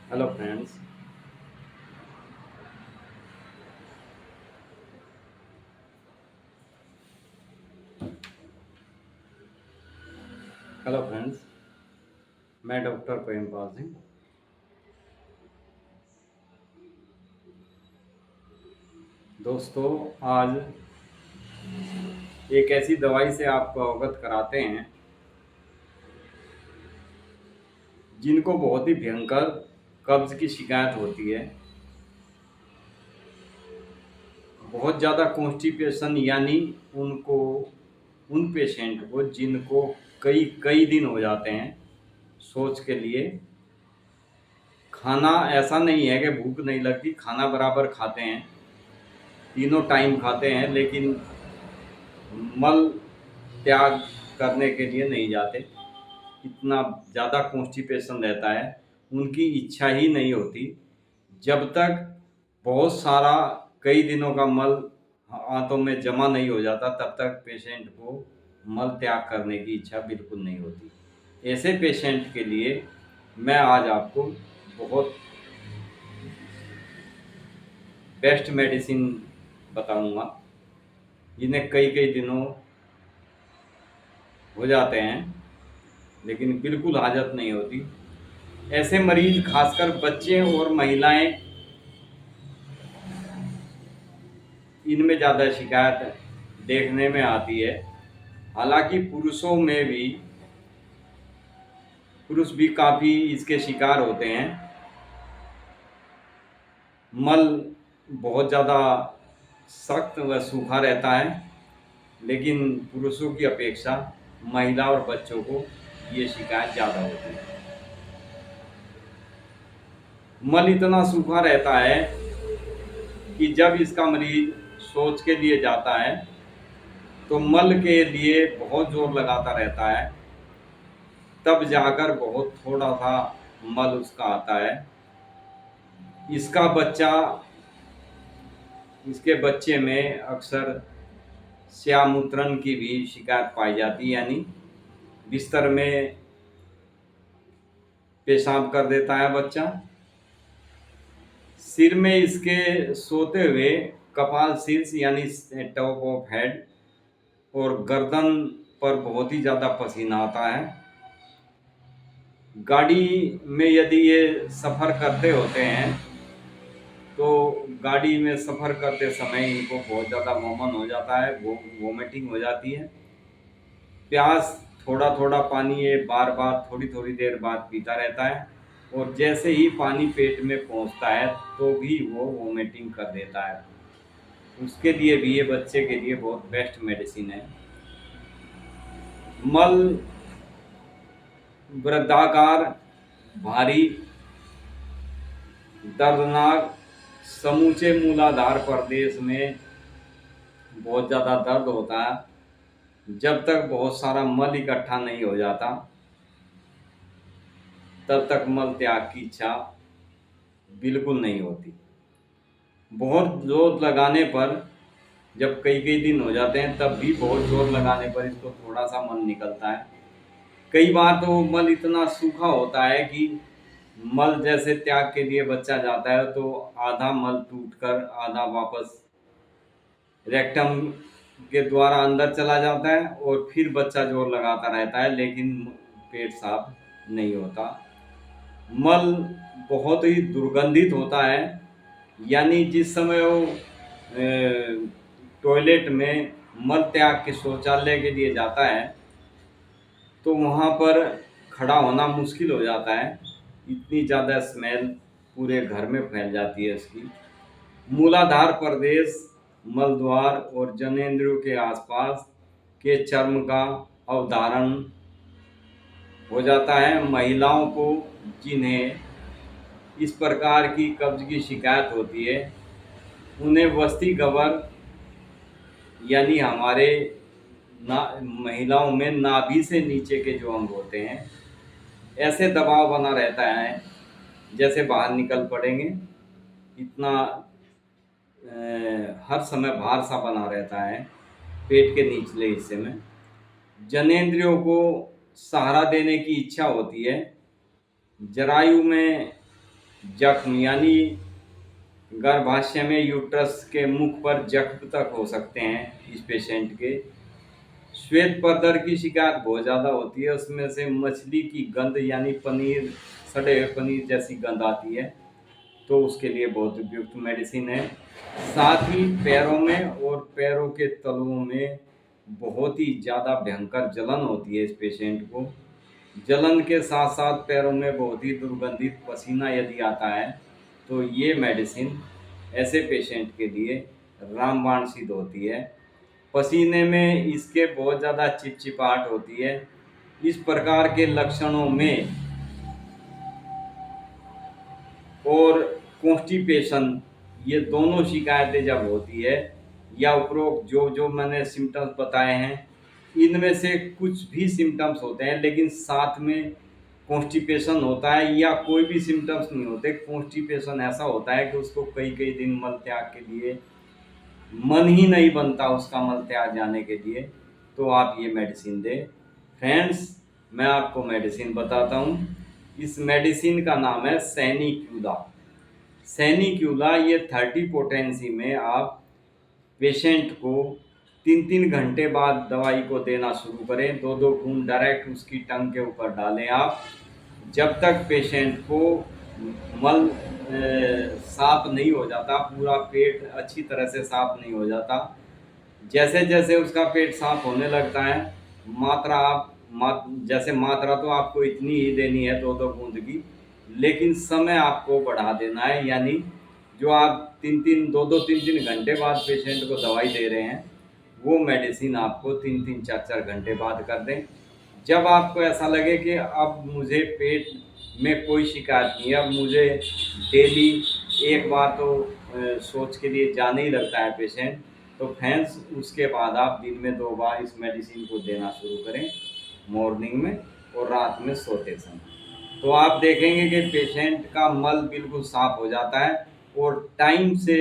Hello friends. Hello friends, मैं doctor Prempal Singh. दोस्तों, आज एक ऐसी दवाई से आपको अवगत कराते हैं जिनको बहुत ही भयंकर कब्ज की शिकायत होती है। बहुत ज़्यादा कॉन्स्टिपेशन, यानी उनको उन पेशेंट को जिनको कई कई दिन हो जाते हैं सोच के लिए। खाना ऐसा नहीं है कि भूख नहीं लगती, खाना बराबर खाते हैं, तीनों टाइम खाते हैं, लेकिन मल त्याग करने के लिए नहीं जाते। इतना ज़्यादा कॉन्स्टिपेशन रहता है, उनकी इच्छा ही नहीं होती। जब तक बहुत सारा कई दिनों का मल आंतों में जमा नहीं हो जाता, तब तक पेशेंट को मल त्याग करने की इच्छा बिल्कुल नहीं होती। ऐसे पेशेंट के लिए मैं आज आपको बहुत बेस्ट मेडिसिन बताऊंगा, जिन्हें कई कई दिनों हो जाते हैं लेकिन बिल्कुल हाजत नहीं होती। ऐसे मरीज, खासकर बच्चे और महिलाएं, इनमें ज़्यादा शिकायत देखने में आती है। हालांकि पुरुष भी काफ़ी इसके शिकार होते हैं। मल बहुत ज़्यादा सख्त व सूखा रहता है, लेकिन पुरुषों की अपेक्षा महिला और बच्चों को ये शिकायत ज़्यादा होती है। मल इतना सूखा रहता है कि जब इसका मरीज शौच के लिए जाता है तो मल के लिए बहुत जोर लगाता रहता है, तब जाकर बहुत थोड़ा सा मल उसका आता है। इसका बच्चा इसके बच्चे में अक्सर स्यामूत्रण की भी शिकायत पाई जाती है, यानी बिस्तर में पेशाब कर देता है बच्चा। सिर में इसके सोते हुए कपाल शीर्ष यानी टॉप ऑफ हेड और गर्दन पर बहुत ही ज़्यादा पसीना आता है। गाड़ी में यदि ये सफ़र करते होते हैं तो गाड़ी में सफ़र करते समय इनको बहुत ज़्यादा वमन हो जाता है, वोमिटिंग हो जाती है। प्यास, थोड़ा थोड़ा पानी ये बार बार थोड़ी थोड़ी देर बाद पीता रहता है, और जैसे ही पानी पेट में पहुंचता है तो भी वो वोमिटिंग कर देता है। उसके लिए भी ये बच्चे के लिए बहुत बेस्ट मेडिसिन है। मल वृद्धाकार, भारी, दर्दनाक, समूचे मूलाधार प्रदेश में बहुत ज़्यादा दर्द होता है। जब तक बहुत सारा मल इकट्ठा नहीं हो जाता, तब तक मल त्याग की इच्छा बिल्कुल नहीं होती। बहुत जोर लगाने पर, जब कई कई दिन हो जाते हैं, तब भी बहुत जोर लगाने पर इसको थोड़ा सा मल निकलता है। कई बार तो मल इतना सूखा होता है कि मल जैसे त्याग के लिए बच्चा जाता है तो आधा मल टूटकर आधा वापस रेक्टम के द्वारा अंदर चला जाता है, और फिर बच्चा जोर लगाता रहता है, लेकिन पेट साफ नहीं होता। मल बहुत ही दुर्गंधित होता है, यानी जिस समय वो टॉयलेट में मल त्याग के शौचालय के लिए जाता है तो वहाँ पर खड़ा होना मुश्किल हो जाता है। इतनी ज़्यादा स्मेल पूरे घर में फैल जाती है इसकी। मूलाधार प्रदेश, मलद्वार और जनेंद्रियों के आसपास के चर्म का अवधारण हो जाता है। महिलाओं को जिन्हें इस प्रकार की कब्ज की शिकायत होती है, उन्हें वस्ती गवर, यानी हमारे महिलाओं में नाभि से नीचे के जो अंग होते हैं, ऐसे दबाव बना रहता है जैसे बाहर निकल पड़ेंगे। इतना हर समय भार सा बना रहता है पेट के निचले हिस्से में। जनेंद्रियों को सहारा देने की इच्छा होती है। जरायु में जख्म यानी गर्भाशय में यूट्रस के मुख पर जख्म तक हो सकते हैं इस पेशेंट के। श्वेत पद्धर की शिकायत बहुत ज़्यादा होती है, उसमें से मछली की गंध यानी पनीर, सड़े हुए पनीर जैसी गंध आती है, तो उसके लिए बहुत उपयुक्त मेडिसिन है। साथ ही पैरों में और पैरों के तलुओं में बहुत ही ज़्यादा भयंकर जलन होती है इस पेशेंट को। जलन के साथ साथ पैरों में बहुत ही दुर्गंधित पसीना यदि आता है, तो ये मेडिसिन ऐसे पेशेंट के लिए रामबाण सिद्ध होती है। पसीने में इसके बहुत ज़्यादा चिपचिपाहट होती है। इस प्रकार के लक्षणों में और कॉन्स्टिपेशन, ये दोनों शिकायतें जब होती है, या उपरोक्त जो जो मैंने सिम्टम्स बताए हैं, इनमें से कुछ भी सिम्टम्स होते हैं लेकिन साथ में कॉन्स्टिपेशन होता है, या कोई भी सिम्टम्स नहीं होते, कॉन्स्टिपेशन ऐसा होता है कि उसको कई कई दिन मल त्याग के लिए मन ही नहीं बनता, उसका मल त्याग जाने के लिए, तो आप ये मेडिसिन दें। फ्रेंड्स, मैं आपको मेडिसिन बताता हूँ। इस मेडिसिन का नाम है सैनिक्यूला। सैनिक्यूला ये 30 पोटेंसी में आप पेशेंट को 3-3 घंटे बाद दवाई को देना शुरू करें। 2-2 बूंद डायरेक्ट उसकी टंग के ऊपर डालें आप, जब तक पेशेंट को मल साफ नहीं हो जाता, पूरा पेट अच्छी तरह से साफ नहीं हो जाता। जैसे जैसे उसका पेट साफ होने लगता है, मात्रा आप जैसे मात्रा तो आपको इतनी ही देनी है 2-2 बूंद की, लेकिन समय आपको बढ़ा देना है। यानी जो आप 2-2 3-3 घंटे बाद पेशेंट को दवाई दे रहे हैं, वो मेडिसिन आपको 3-3 4-4 घंटे बाद कर दें। जब आपको ऐसा लगे कि अब मुझे पेट में कोई शिकायत नहीं है, अब मुझे डेली एक बार तो शौच के लिए जाने ही लगता है पेशेंट, तो फ्रेंड्स उसके बाद आप दिन में 2 बार इस मेडिसिन को देना शुरू करें, मॉर्निंग में और रात में सोते समय। तो आप देखेंगे कि पेशेंट का मल बिल्कुल साफ हो जाता है, और टाइम से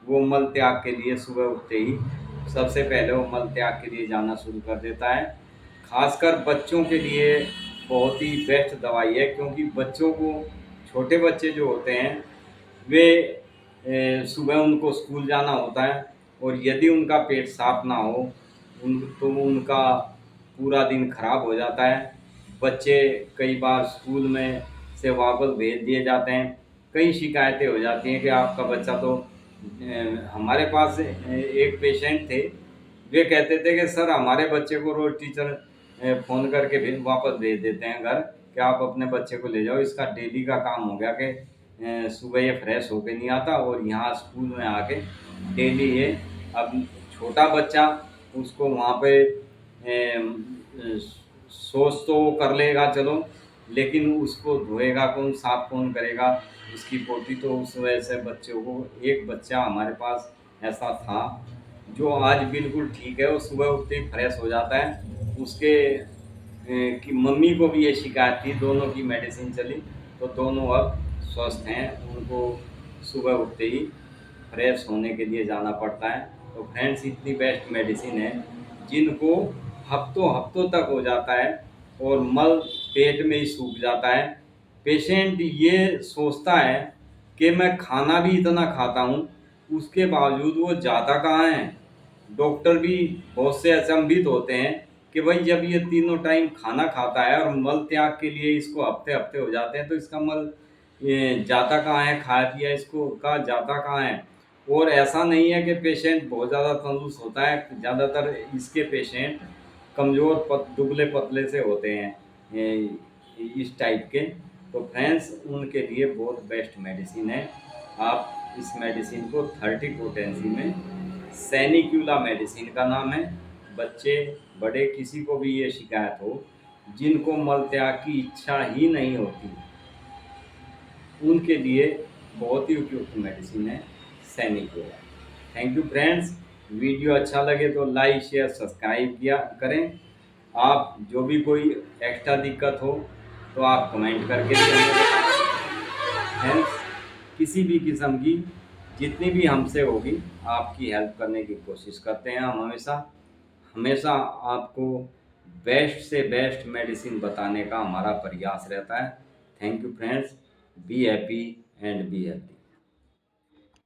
वो मल त्याग के लिए सुबह उठते ही सबसे पहले वो मल त्याग के लिए जाना शुरू कर देता है। खासकर बच्चों के लिए बहुत ही बेस्ट दवाई है, क्योंकि बच्चों को, छोटे बच्चे जो होते हैं, वे सुबह उनको स्कूल जाना होता है, और यदि उनका पेट साफ ना हो तो उनका पूरा दिन खराब हो जाता है। बच्चे कई बार स्कूल में से वापस भेज दिए जाते हैं। कई शिकायतें हो जाती हैं कि आपका बच्चा तो हमारे पास एक पेशेंट थे, वे कहते थे कि सर हमारे बच्चे को रोज़ टीचर फ़ोन करके फिर वापस भेज देते हैं घर, कि आप अपने बच्चे को ले जाओ, इसका डेली का काम हो गया कि सुबह ये फ्रेश होके नहीं आता और यहाँ स्कूल में आके डेली ये, अब छोटा बच्चा उसको वहाँ पे सोच तो वो कर लेगा चलो, लेकिन उसको धोएगा कौन, साफ कौन करेगा उसकी पोटी, तो उस वजह से बच्चों को, एक बच्चा हमारे पास ऐसा था जो आज बिल्कुल ठीक है, वो सुबह उठते ही फ्रेश हो जाता है। उसके कि मम्मी को भी ये शिकायत थी, दोनों की मेडिसिन चली तो दोनों अब स्वस्थ हैं। उनको सुबह उठते ही फ्रेश होने के लिए जाना पड़ता है। तो फ्रेंड्स, इतनी बेस्ट मेडिसिन है जिनको हफ्तों हफ्तों तक हो जाता है और मल पेट में ही सूख जाता है। पेशेंट ये सोचता है कि मैं खाना भी इतना खाता हूँ, उसके बावजूद वो जाता कहाँ है। डॉक्टर भी बहुत से अचंभित होते हैं कि भाई जब ये तीनों टाइम खाना खाता है और मल त्याग के लिए इसको हफ्ते हफ्ते हो जाते हैं, तो इसका मल ये जाता कहाँ है, खाया पिया इसको का जाता कहाँ है। और ऐसा नहीं है कि पेशेंट बहुत ज़्यादा तंदुरुस्त होता है, ज़्यादातर इसके पेशेंट कमज़ोर दुबले पतले से होते हैं इस टाइप के। तो फ्रेंड्स, उनके लिए बहुत बेस्ट मेडिसिन है। आप इस मेडिसिन को 30 पोटेंसी में, सैनिक्यूला मेडिसिन का नाम है। बच्चे बड़े किसी को भी ये शिकायत हो, जिनको मल त्याग की इच्छा ही नहीं होती, उनके लिए बहुत ही उपयुक्त मेडिसिन है sanicula. Thank you friends. Video अच्छा लगे तो लाइक शेयर सब्सक्राइब किया करें। आप जो भी कोई एक्स्ट्रा दिक्कत हो तो आप कमेंट करके फ्रेंड्स, किसी भी किस्म की जितनी भी हमसे होगी आपकी हेल्प करने की कोशिश करते हैं हम। हमेशा हमेशा आपको बेस्ट से बेस्ट मेडिसिन बताने का हमारा प्रयास रहता है। Thank you friends, be happy and be healthy.